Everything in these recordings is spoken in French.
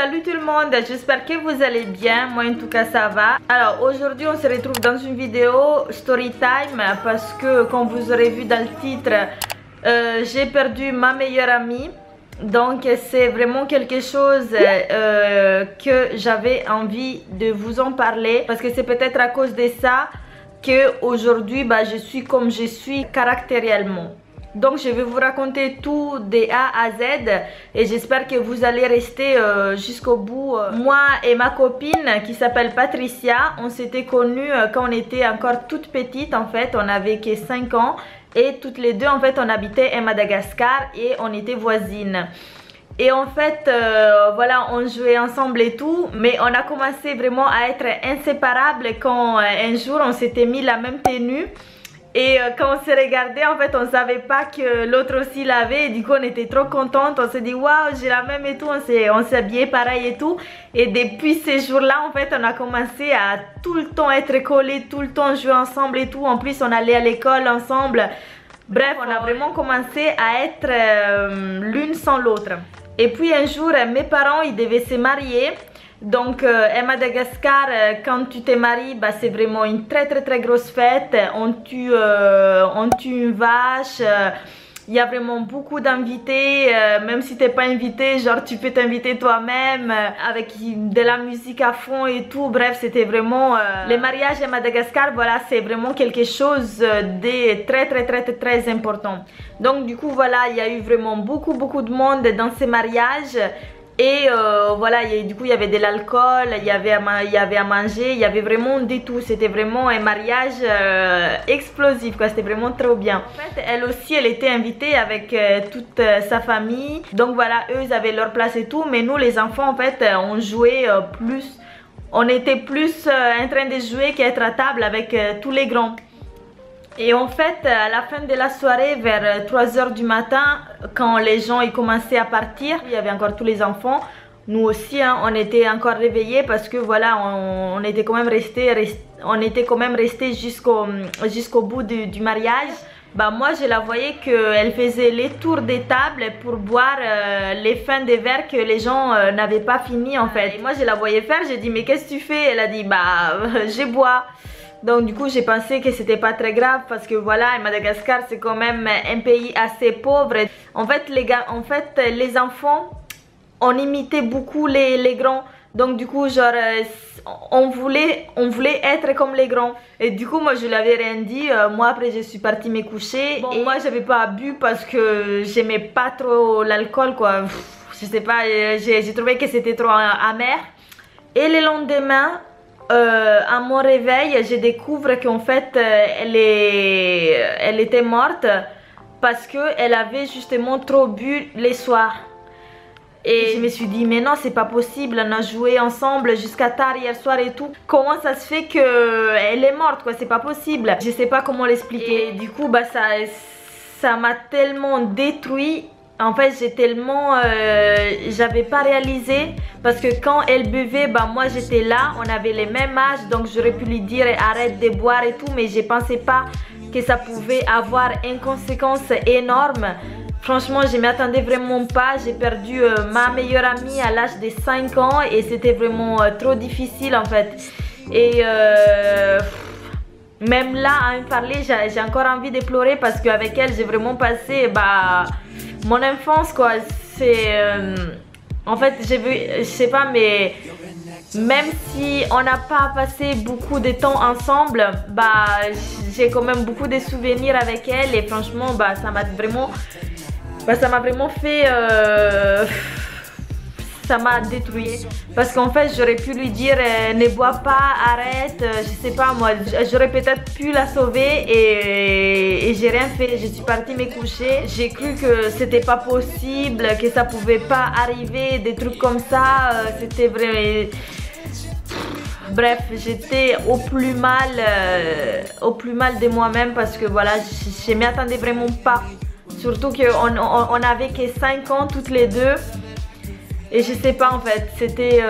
Salut tout le monde, j'espère que vous allez bien, moi en tout cas ça va. Alors aujourd'hui on se retrouve dans une vidéo story time parce que comme vous aurez vu dans le titre, j'ai perdu ma meilleure amie. Donc c'est vraiment quelque chose que j'avais envie de vous en parler parce que c'est peut-être à cause de ça que aujourd'hui je suis comme je suis caractériellement. Donc je vais vous raconter tout de A à Z et j'espère que vous allez rester jusqu'au bout. Moi et ma copine qui s'appelle Patricia, on s'était connus quand on était encore toute petite en fait, on avait que 5 ans et toutes les deux en fait on habitait à Madagascar et on était voisines. Et en fait, voilà, on jouait ensemble et tout, mais on a commencé vraiment à être inséparables quand un jour on s'était mis la même tenue. Et quand on s'est regardé, en fait, on savait pas que l'autre aussi l'avait. Et du coup, on était trop contente. On s'est dit, waouh, j'ai la même et tout. On s'est habillé pareil et tout. Et depuis ces jours-là, en fait, on a commencé à tout le temps être collés, tout le temps jouer ensemble et tout. En plus, on allait à l'école ensemble. Bref, on a vraiment commencé à être l'une sans l'autre. Et puis un jour, mes parents, ils devaient se marier. Donc à Madagascar, quand tu te maries, c'est vraiment une très grosse fête. On tue une vache. Il y a vraiment beaucoup d'invités. Même si tu n'es pas invité, genre tu peux t'inviter toi-même avec de la musique à fond et tout. Bref, c'était vraiment les mariages à Madagascar. Voilà, c'est vraiment quelque chose de très important. Donc du coup voilà, il y a eu vraiment beaucoup de monde dans ces mariages. Et voilà, du coup il y avait de l'alcool, il y avait à manger, il y avait vraiment de tout. C'était vraiment un mariage explosif quoi, c'était vraiment trop bien. En fait elle aussi elle était invitée avec toute sa famille. Donc voilà, eux ils avaient leur place et tout. Mais nous les enfants en fait on jouait plus. On était plus en train de jouer qu'être à table avec tous les grands. Et en fait, à la fin de la soirée, vers 3 h du matin, quand les gens ils commençaient à partir, il y avait encore tous les enfants. Nous aussi, hein, on était encore réveillés parce que voilà, on était quand même resté jusqu'au bout du mariage. Moi, je la voyais qu'elle faisait les tours des tables pour boire les fins des verres que les gens n'avaient pas fini en fait. Et moi, je la voyais faire, j'ai dit mais qu'est-ce que tu fais? Elle a dit je bois. Donc du coup j'ai pensé que c'était pas très grave parce que voilà, Madagascar c'est quand même un pays assez pauvre. En fait les enfants on imitait beaucoup les grands. Donc du coup genre on voulait être comme les grands. Et du coup moi je l'avais rien dit. Moi après je suis partie me coucher. Bon, et moi j'avais pas bu parce que j'aimais pas trop l'alcool quoi. Je sais pas, j'ai trouvé que c'était trop amer. Et le lendemain à mon réveil, je découvre qu'en fait elle était morte parce qu'elle avait justement trop bu les soirs. Et je me suis dit mais non c'est pas possible, on a joué ensemble jusqu'à tard hier soir et tout. Comment ça se fait qu'elle est morte quoi, c'est pas possible. Je sais pas comment l'expliquer. Et du coup ça m'a tellement détruit. En fait j'ai tellement j'avais pas réalisé parce que quand elle buvait moi j'étais là, on avait les mêmes âges donc j'aurais pu lui dire arrête de boire et tout, mais je pensais pas que ça pouvait avoir une conséquence énorme. Franchement je m'attendais vraiment pas. J'ai perdu ma meilleure amie à l'âge de 5 ans et c'était vraiment trop difficile en fait. Et même là à en parler j'ai encore envie de pleurer parce qu'avec elle j'ai vraiment passé mon enfance quoi. C'est en fait je sais pas, mais même si on n'a pas passé beaucoup de temps ensemble, j'ai quand même beaucoup de souvenirs avec elle. Et franchement ça m'a vraiment fait ça m'a détruit parce qu'en fait j'aurais pu lui dire ne bois pas, arrête, je sais pas moi, j'aurais peut-être pu la sauver et j'ai rien fait. Je suis partie me coucher, j'ai cru que c'était pas possible, que ça pouvait pas arriver, des trucs comme ça. C'était vrai. Bref, j'étais au plus mal de moi-même parce que voilà, je m'y attendais vraiment pas, surtout qu'on avait que 5 ans toutes les deux. Et je sais pas en fait, c'était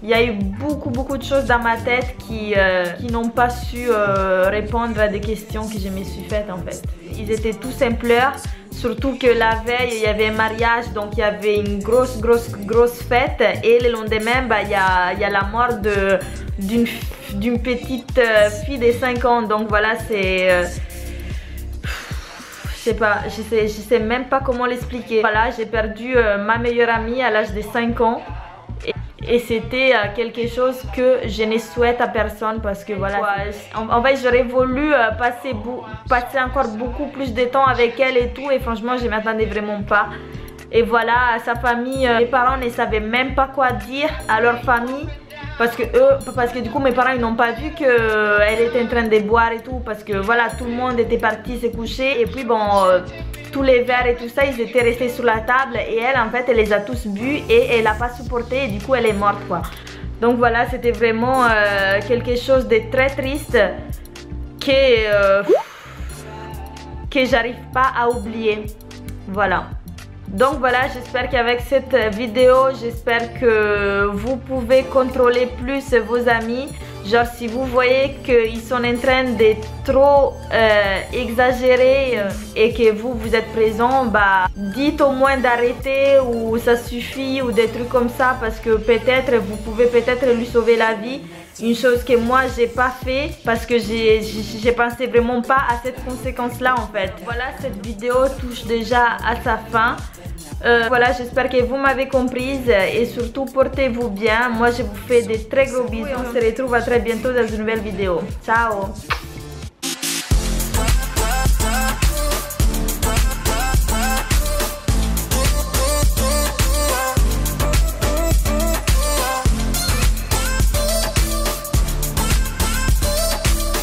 Il y a eu beaucoup de choses dans ma tête qui n'ont pas su répondre à des questions que je me suis faites en fait. Ils étaient tous en pleurs, surtout que la veille il y avait un mariage, donc il y avait une grosse fête, et le lendemain il y a la mort d'une petite fille de 5 ans, donc voilà, c'est... je sais pas, je sais même pas comment l'expliquer. Voilà, j'ai perdu ma meilleure amie à l'âge de 5 ans. Et c'était quelque chose que je ne souhaite à personne, parce que voilà, en fait j'aurais voulu passer encore beaucoup plus de temps avec elle et tout, et franchement je m'attendais vraiment pas. Et voilà, sa famille, mes parents ne savaient même pas quoi dire à leur famille, parce que du coup mes parents ils n'ont pas vu qu'elle était en train de boire et tout, parce que voilà, tout le monde était parti se coucher, et puis bon, tous les verres et tout ça ils étaient restés sur la table, et elle en fait elle les a tous bu et elle n'a pas supporté, et du coup elle est morte quoi. Donc voilà, c'était vraiment quelque chose de très triste que j'arrive pas à oublier. Voilà. Donc voilà, j'espère qu'avec cette vidéo, j'espère que vous pouvez contrôler plus vos amis. Genre si vous voyez qu'ils sont en train de trop exagérer et que vous êtes présent, bah dites au moins d'arrêter, ou ça suffit, ou des trucs comme ça, parce que peut-être vous pouvez peut-être lui sauver la vie. Une chose que moi j'ai pas fait, parce que j'ai pensé vraiment pas à cette conséquence là en fait. Voilà, cette vidéo touche déjà à sa fin. Voilà, j'espère que vous m'avez comprise, et surtout portez-vous bien. Moi je vous fais des très gros bisous, on se retrouve à très bientôt dans une nouvelle vidéo. Ciao.